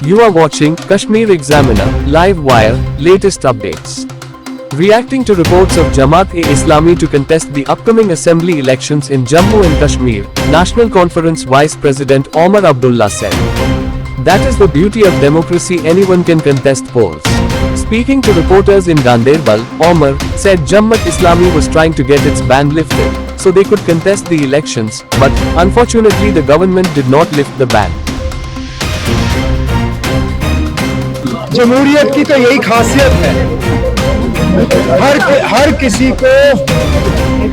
You are watching Kashmir Examiner, Live Wire, latest updates. Reacting to reports of Jamaat-e-Islami to contest the upcoming assembly elections in Jammu and Kashmir, National Conference Vice President Omar Abdullah said, "That is the beauty of democracy, anyone can contest polls." Speaking to reporters in Ganderbal, Omar said Jamaat-Islami was trying to get its ban lifted, so they could contest the elections, but unfortunately the government did not lift the ban. जमहूरियत की तो यही खासियत है, हर किसी को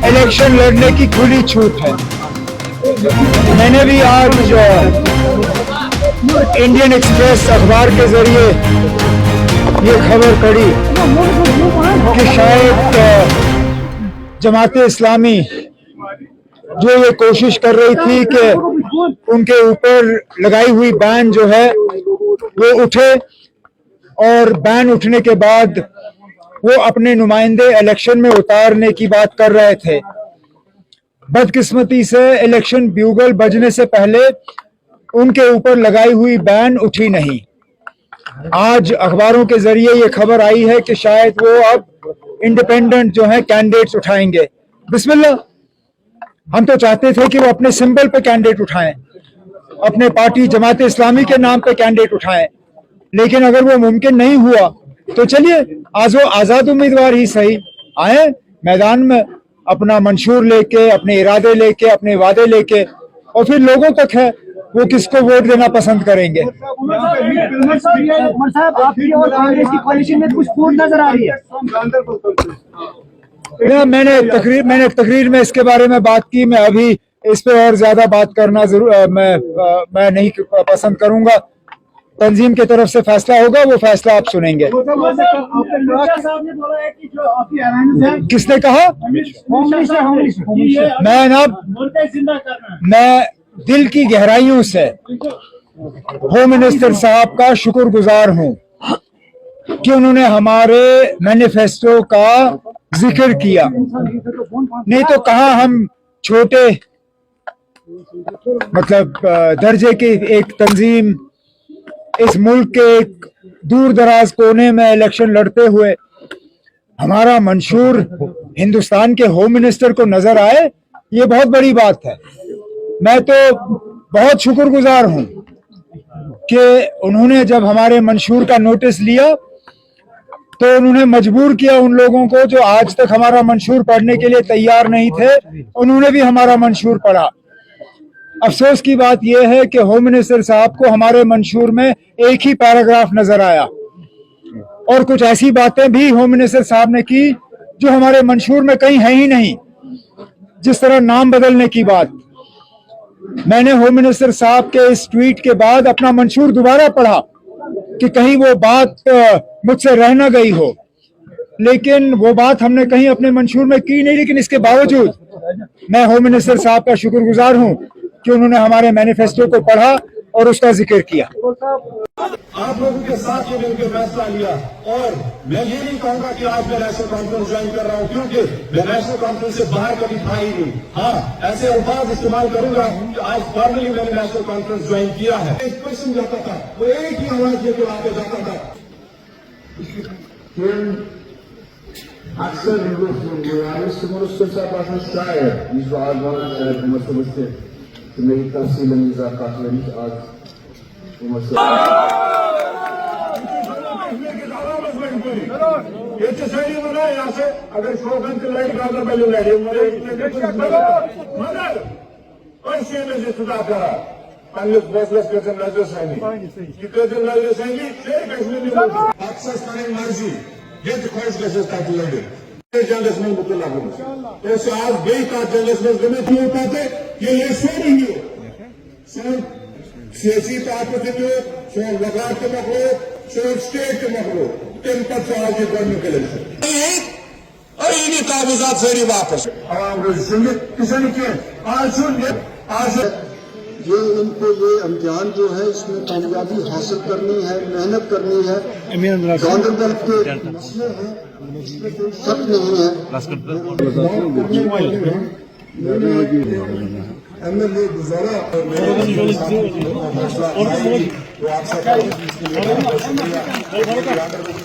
election लड़ने की खुली छूट है। मैंने भी आज इंडियन एक्सप्रेस अखबार के जरिए ये खबर पढ़ी कि शायद जमाते इस्लामी जो ये कोशिश कर रही थी कि उनके ऊपर लगाई हुई बैन जो है वो उठे, और बैन उठने के बाद वो अपने नुमाइंदे इलेक्शन में उतारने की बात कर रहे थे। बदकिस्मती से इलेक्शन ब्यूगल बजने से पहले उनके ऊपर लगाई हुई बैन उठी नहीं। आज अखबारों के जरिए ये खबर आई है कि शायद वो अब इंडिपेंडेंट जो है कैंडिडेट्स उठाएंगे। बिस्मिल्लाह, हम तो चाहते थे कि वो अपने सिंबल पे कैंडिडेट उठाएं, अपने पार्टी जमात इस्लामी के नाम पे कैंडिडेट उठाएं, लेकिन अगर वो मुमकिन नहीं हुआ तो चलिए आजाद उम्मीदवार ही सही आए मैदान में, अपना मंशूर लेके, अपने इरादे लेके, अपने वादे लेके, और फिर लोगों तक है वो किसको वोट देना पसंद करेंगे। मैंने तकरीर में इसके बारे में बात की, मैं अभी इस पे और ज्यादा बात करना मैं नहीं पसंद करूंगा। तंजीम की तरफ से फैसला होगा, वो फैसला आप सुनेंगे। किसने कहा? मैं दिल की गहराइयों से होम मिनिस्टर साहब का शुक्रगुजार हूं कि उन्होंने हमारे मैनिफेस्टो का जिक्र किया। नहीं तो कहाँ हम छोटे मतलब दर्जे की एक तंजीम इस मुल्क के एक दूर दराज कोने में इलेक्शन लड़ते हुए हमारा मंशूर हिंदुस्तान के होम मिनिस्टर को नजर आए, ये बहुत बड़ी बात है। मैं तो बहुत शुक्रगुजार हूं कि उन्होंने जब हमारे मंशूर का नोटिस लिया तो उन्होंने मजबूर किया उन लोगों को जो आज तक हमारा मंशूर पढ़ने के लिए तैयार नहीं थे, उन्होंने भी हमारा मंशूर पढ़ा। अफसोस की बात यह है कि होम मिनिस्टर साहब को हमारे मंशूर में एक ही पैराग्राफ नजर आया, और कुछ ऐसी बातें भी होम मिनिस्टर साहब ने की जो हमारे मंशूर में कहीं है ही नहीं, जिस तरह नाम बदलने की बात। मैंने होम मिनिस्टर साहब के इस ट्वीट के बाद अपना मंशूर दोबारा पढ़ा कि कहीं वो बात मुझसे रह न गई हो, लेकिन वो बात हमने कहीं अपने मंशूर में की नहीं। लेकिन इसके बावजूद मैं होम मिनिस्टर साहब का शुक्रगुजार हूं कि उन्होंने हमारे मैनिफेस्टो को पढ़ा और उसका जिक्र किया। आप लोगों के साथ में मिलकर फैसला लिया, और मैं ये नहीं कहूंगा कि आज मैं नेशनल कॉन्फ्रेंस ज्वाइन कर रहा हूं, क्योंकि मैं नेशनल कॉन्फ्रेंस से बाहर कभी था ही नहीं। हाँ, ऐसे अल्फाज इस्तेमाल करूंगा कि आज फॉर्मली मैंने नेशनल कॉन्फ्रेंस ज्वाइन किया है। एक पर्सन जाता था, वो एक ही आवाज लेकर आगे जाता था। अक्सर मेरी तफसील आज यहाँ से अगर स्लोगन के लाइट गाना पहले लड़े मगर और से सुधा करा बसलस गजन नजर सैनी गजन नजर सैनी अक्सर सारी मर्जी ये ख्वाहिश गजर तक लड़े जंगस में मुकल लागू तो आज गई का जंगस में गमे क्यों पाते ये सो नहीं हो सियासी ताकत जो सोन वकार के मकलो सोन स्टेट के मकलो तम पर आज ये करने के लिए और इन्हीं कागजात सारी वापस आवाम को सुनिए किसी ने किया आज ये इनको ये इम्तिहान जो है इसमें कामयाबी हासिल करनी है, मेहनत करनी है। गांधरबल के मसले हैं, इसमें कोई शक नहीं है। MLA गुजारा और मेरे हौसला अफजाई वो आप सबका इसके लिए बहुत बहुत शुक्रिया।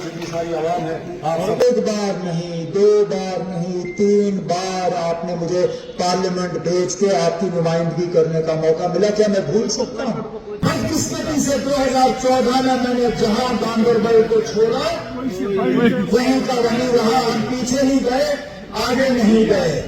जितनी सारी आवाम है आप सब एक बार नहीं, 2 बार नहीं, 3 बार आपने मुझे पार्लियामेंट भेज के आपकी नुमाइंदगी करने का मौका मिला। क्या मैं भूल सकता हूँ? बदकिस्मती से 2014 में मैंने जहां गांधरबल को छोड़ा वहीं का वहीं रहा। हम पीछे नहीं गए, आगे नहीं गए।